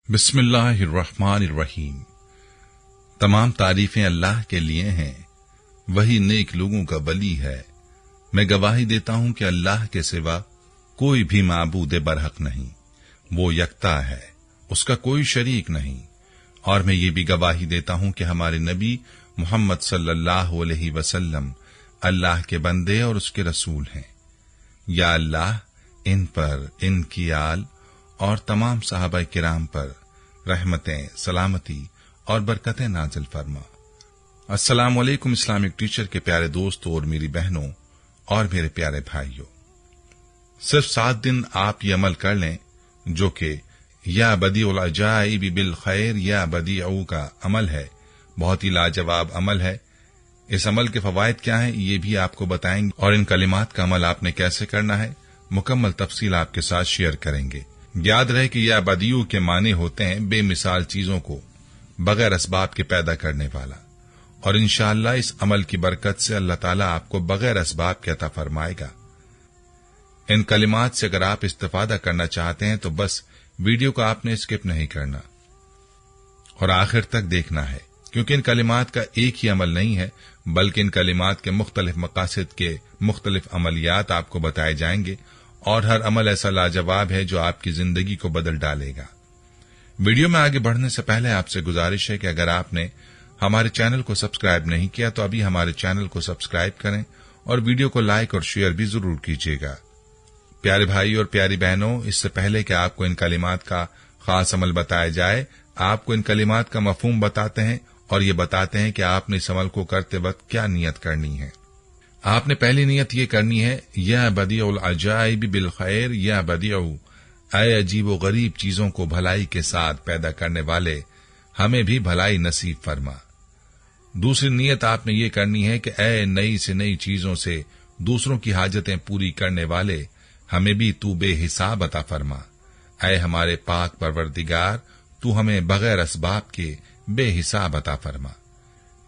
बिस्मिल्लाहिर्रहमानिर्रहीम। तमाम तारीफें अल्लाह के लिए हैं, वही नेक लोगों का वली है। मैं गवाही देता हूं कि अल्लाह के सिवा कोई भी माबूद बरहक नहीं, वो यकता है, उसका कोई शरीक नहीं। और मैं ये भी गवाही देता हूं कि हमारे नबी मोहम्मद सल्लल्लाहु अलैहि वसल्लम अल्लाह के बंदे और उसके रसूल हैं। या अल्लाह इन पर, इनकी आल और तमाम सहाबा किराम पर रहमतें, सलामती और बरकतें नाजिल फरमा। अस्सलामु अलैकुम इस्लामिक टीचर के प्यारे दोस्तों और मेरी बहनों और मेरे प्यारे भाइयों, सिर्फ 7 दिन आप ये अमल कर लें जो कि या बदीउल अजाइब बिल खैर या बदीउ का अमल है। बहुत ही लाजवाब अमल है। इस अमल के फवायद क्या हैं ये भी आपको बताएंगे और इन कलिमात का अमल आपने कैसे करना है मुकम्मल तफसील आपके साथ शेयर करेंगे। याद रहे कि या बदीउ के माने होते हैं बेमिसाल चीजों को बगैर असबाब के पैदा करने वाला। और इंशाअल्लाह इस अमल की बरकत से अल्लाह ताला आपको बगैर असबाब के अता फरमाएगा। इन कलिमात से अगर आप इस्तिफादा करना चाहते हैं तो बस वीडियो को आपने स्किप नहीं करना और आखिर तक देखना है, क्योंकि इन कलिमात का एक ही अमल नहीं है, बल्कि इन कलिमात के मुख्तलिफ मकासद के मुख्तलिफ अमलियात आपको बताए जाएंगे और हर अमल ऐसा लाजवाब है जो आपकी जिंदगी को बदल डालेगा। वीडियो में आगे बढ़ने से पहले आपसे गुजारिश है कि अगर आपने हमारे चैनल को सब्सक्राइब नहीं किया तो अभी हमारे चैनल को सब्सक्राइब करें और वीडियो को लाइक और शेयर भी जरूर कीजिएगा। प्यारे भाई और प्यारी बहनों, इससे पहले कि आपको इन कलिमात का खास अमल बताया जाए, आपको इन कलिमात का मफहूम बताते हैं और ये बताते हैं कि आपने इस अमल को करते वक्त क्या नियत करनी है। आपने पहली नियत ये करनी है, या बदीउल अजाइब बिल खैर या बदीउ, ऐ अजीब व गरीब चीजों को भलाई के साथ पैदा करने वाले, हमें भी भलाई नसीब फरमा। दूसरी नियत आपने ये करनी है कि ऐ नई से नई चीजों से दूसरों की हाजतें पूरी करने वाले, हमें भी तू बेहिसाब अता फरमा। ऐ हमारे पाक परवरदिगार, तू हमें बगैर असबाब के बेहिसाब अता फरमा।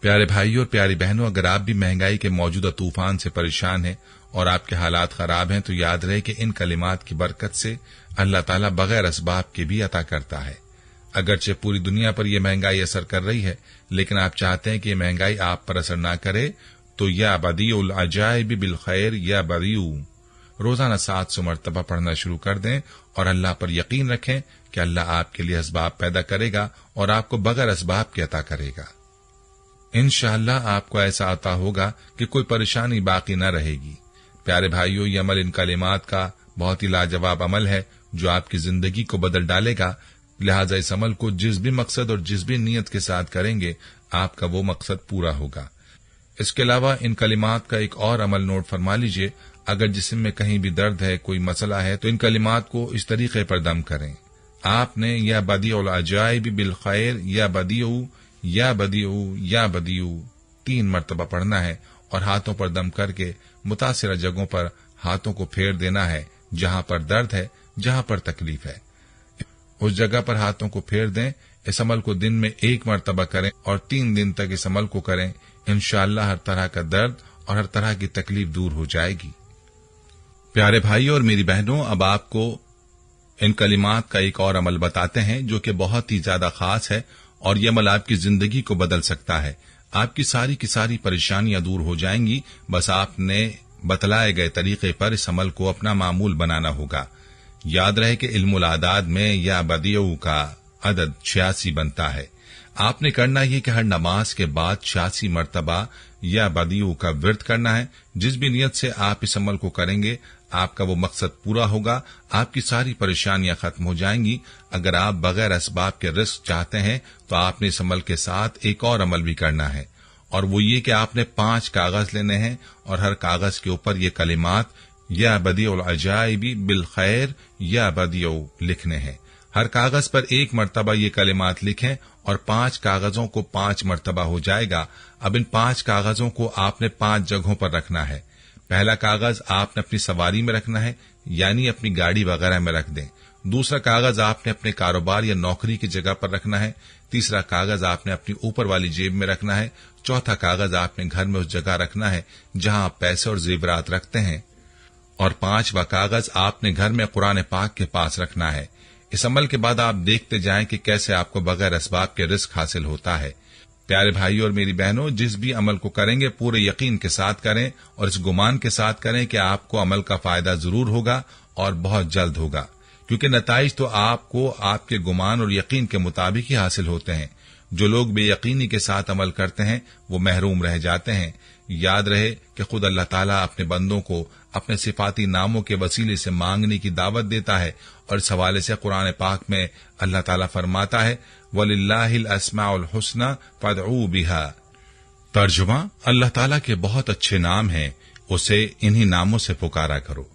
प्यारे भाइयों और प्यारी बहनों, अगर आप भी महंगाई के मौजूदा तूफान से परेशान हैं और आपके हालात खराब हैं तो याद रहे कि इन कलिमात की बरकत से अल्लाह ताला बगैर असबाब के भी अता करता है। अगरचे पूरी दुनिया पर यह महंगाई असर कर रही है, लेकिन आप चाहते हैं कि यह महंगाई आप पर असर न करे, तो या बदीउल अजाइब बिल खैर या बदीउ रोजाना 700 मरतबा पढ़ना शुरू कर दें और अल्लाह पर यकीन रखें कि अल्लाह आपके लिए असबाब पैदा करेगा और आपको बगैर असबाब के अता करेगा। इंशाअल्लाह आपको ऐसा आता होगा कि कोई परेशानी बाकी न रहेगी। प्यारे भाइयों, ये अमल इन कलिमात का बहुत ही लाजवाब अमल है जो आपकी जिंदगी को बदल डालेगा। लिहाजा इस अमल को जिस भी मकसद और जिस भी नीयत के साथ करेंगे, आपका वो मकसद पूरा होगा। इसके अलावा इन कलिमात का एक और अमल नोट फरमा लीजिए। अगर जिस्म में कहीं भी दर्द है, कोई मसला है, तो इन कलिमात को इस तरीके पर दम करें। आपने या बदीउल अजाइब बिल खैर या बदीउ या बदीउ या बदीउ 3 मरतबा पढ़ना है और हाथों पर दम करके मुतासिरा जगहों पर हाथों को फेर देना है जहां पर दर्द है, जहां पर तकलीफ है, उस जगह पर हाथों को फेर दें। इस अमल को दिन में 1 मरतबा करें और 3 दिन तक इस अमल को करें। इंशाअल्लाह हर तरह का दर्द और हर तरह की तकलीफ दूर हो जाएगी। प्यारे भाइयों और मेरी बहनों, अब आपको इन कलिमात का एक और अमल बताते हैं जो कि बहुत ही ज्यादा खास है और ये अमल आपकी जिंदगी को बदल सकता है। आपकी सारी की सारी परेशानियां दूर हो जाएंगी। बस आपने बतलाए गए तरीके पर इस अमल को अपना मामूल बनाना होगा। याद रहे कि इल्मुल आदाद में या बदीउ का अदद 86 बनता है। आपने करना ये कि हर नमाज के बाद 86 मरतबा या बदीउ का विर्द करना है। जिस भी नियत से आप इस अमल को करेंगे, आपका वो मकसद पूरा होगा, आपकी सारी परेशानियां खत्म हो जाएंगी। अगर आप बगैर असबाब के रिस्क चाहते हैं तो आपने इस अमल के साथ एक और अमल भी करना है, और वो ये कि आपने 5 कागज लेने हैं और हर कागज के ऊपर ये कलिमात या बदीउल अजाइब बिल खैर या बदीउ लिखने हैं। हर कागज पर 1 मरतबा ये कलिमात लिखें और 5 कागजों को 5 मरतबा हो जाएगा। अब इन 5 कागजों को आपने 5 जगहों पर रखना है। पहला कागज आपने अपनी सवारी में रखना है, यानी अपनी गाड़ी वगैरह में रख दें। दूसरा कागज आपने अपने कारोबार या नौकरी की जगह पर रखना है। तीसरा कागज आपने अपनी ऊपर वाली जेब में रखना है। चौथा कागज आपने घर में उस जगह रखना है जहां आप पैसे और जेवरात रखते हैं। और 5वां कागज आपने घर में कुरान पाक के पास रखना है। इस अमल के बाद आप देखते जाएं कि कैसे आपको बगैर असबाब के रिस्क हासिल होता है। प्यारे भाइयों और मेरी बहनों, जिस भी अमल को करेंगे पूरे यकीन के साथ करें और इस गुमान के साथ करें कि आपको अमल का फायदा जरूर होगा और बहुत जल्द होगा, क्योंकि नताइज तो आपको आपके गुमान और यकीन के मुताबिक ही हासिल होते हैं। जो लोग बेयकीनी के साथ अमल करते हैं वो महरूम रह जाते हैं। याद रहे कि खुद अल्लाह ताला अपने बंदों को अपने सिफाती नामों के वसीले से मांगने की दावत देता है, और इस हवाले से कुरान पाक में अल्लाह ताला फरमाता है, वलिल्लाहिल अस्माउल हुस्ना फदऊ बिहा। तर्जुमा, अल्लाह ताला के बहुत अच्छे नाम हैं, उसे इन्हीं नामों से पुकारा करो।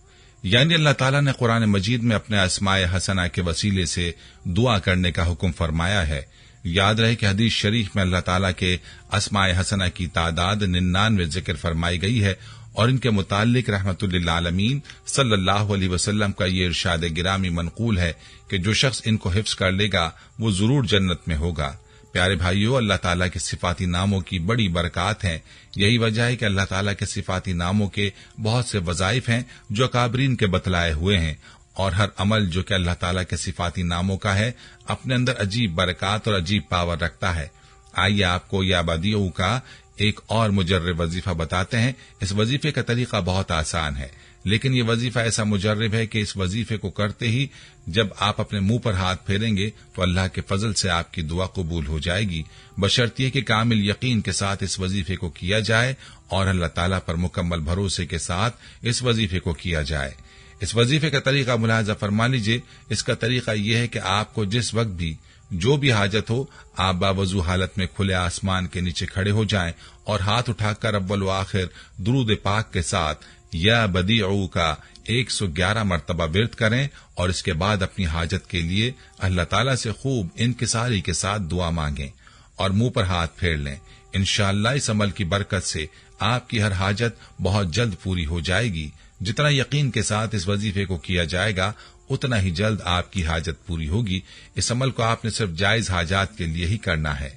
यानी अल्लाह ताला ने कुरान मजीद में अपने अस्माए हसना के वसीले से दुआ करने का हुक्म फरमाया है। याद रहे कि हदीस शरीफ में अल्लाह ताला के अस्माए हसना की तादाद 99 जिक्र फरमाई गई है, और इनके मुताल्लिक रहमतुल्लिल आलमीन सल्लल्लाहु अलैहि वसल्लम का ये इरशाद गिरामी मनकूल है कि जो शख्स इनको हिफ्ज कर लेगा वो जरूर जन्नत में होगा। प्यारे भाइयों, अल्लाह ताला के सिफाती नामों की बड़ी बरकत हैं। यही वजह है कि अल्लाह ताला के सिफाती नामों के बहुत से वज़ाइफ हैं जो अकाबरीन के बतलाए हुए हैं, और हर अमल जो कि अल्लाह ताला के सिफाती नामों का है अपने अंदर अजीब बरकत और अजीब पावर रखता है। आइए आपको या बदियों का एक और मुजर्रिब वजीफा बताते हैं। इस वजीफे का तरीका बहुत आसान है, लेकिन ये वजीफा ऐसा मुजर्रिब है कि इस वजीफे को करते ही जब आप अपने मुंह पर हाथ फेरेंगे तो अल्लाह के फजल से आपकी दुआ कबूल हो जाएगी, बशर्ते कि कामिल यकीन के साथ इस वजीफे को किया जाए और अल्लाह ताला पर मुकम्मल भरोसे के साथ इस वजीफे को किया जाए। इस वजीफे का तरीका मुलाहजा फरमा लीजिए। इसका तरीका यह है कि आपको जिस वक्त भी जो भी हाजत हो, आप बावजू हालत में खुले आसमान के नीचे खड़े हो जाएं और हाथ उठाकर अव्वल व आखिर दुरूद पाक के साथ या बदीउ का 111 मरतबा विर्द करें, और इसके बाद अपनी हाजत के लिए अल्लाह ताला से खूब इनकिसारी के साथ दुआ मांगें और मुंह पर हाथ फेर लें। इंशाअल्लाह इस अमल की बरकत से आपकी हर हाजत बहुत जल्द पूरी हो जाएगी। जितना यकीन के साथ इस वजीफे को किया जाएगा उतना ही जल्द आपकी हाजत पूरी होगी। इस अमल को आपने सिर्फ जायज हाजात के लिए ही करना है।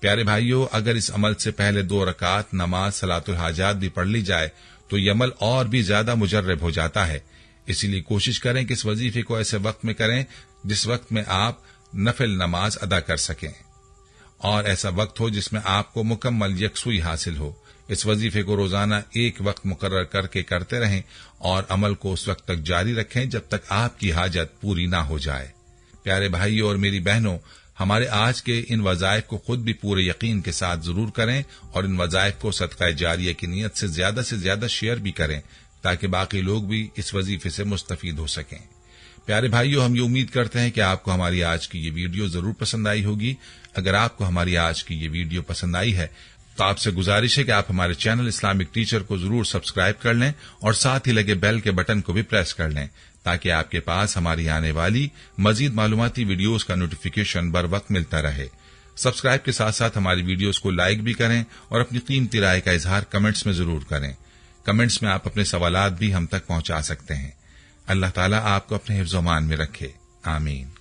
प्यारे भाइयों, अगर इस अमल से पहले 2 रकात नमाज सलातुल हाजात भी पढ़ ली जाए तो ये अमल और भी ज्यादा मुजर्रब हो जाता है। इसीलिए कोशिश करें कि इस वजीफे को ऐसे वक्त में करें जिस वक्त में आप नफिल नमाज अदा कर सकें, और ऐसा वक्त हो जिसमें आपको मुकम्मल यकसुई हासिल हो। इस वजीफे को रोजाना एक वक्त मुकर्रर करके करते रहें और अमल को उस वक्त तक जारी रखें जब तक आपकी हाजत पूरी ना हो जाए। प्यारे भाइयों और मेरी बहनों, हमारे आज के इन वज़ाइफ को खुद भी पूरे यकीन के साथ जरूर करें और इन वज़ाइफ को सदका जारिया की नीयत से ज्यादा शेयर भी करें ताकि बाकी लोग भी इस वजीफे से मुस्तफीद हो सकें। प्यारे भाइयों, हम ये उम्मीद करते हैं कि आपको हमारी आज की ये वीडियो जरूर पसंद आई होगी। अगर आपको हमारी आज की ये वीडियो पसंद आई है तो आपसे गुजारिश है कि आप हमारे चैनल इस्लामिक टीचर को जरूर सब्सक्राइब कर लें और साथ ही लगे बेल के बटन को भी प्रेस कर लें ताकि आपके पास हमारी आने वाली मजीद मालूमाती वीडियोस का नोटिफिकेशन बर वक्त मिलता रहे। सब्सक्राइब के साथ साथ हमारी वीडियोस को लाइक भी करें और अपनी कीमती राय का इजहार कमेंट्स में जरूर करें। कमेंट्स में आप अपने सवालात भी हम तक पहुंचा सकते हैं। अल्लाह ताला आपको अपने हिफ्ज़-ओ-मान में रखे। आमीन।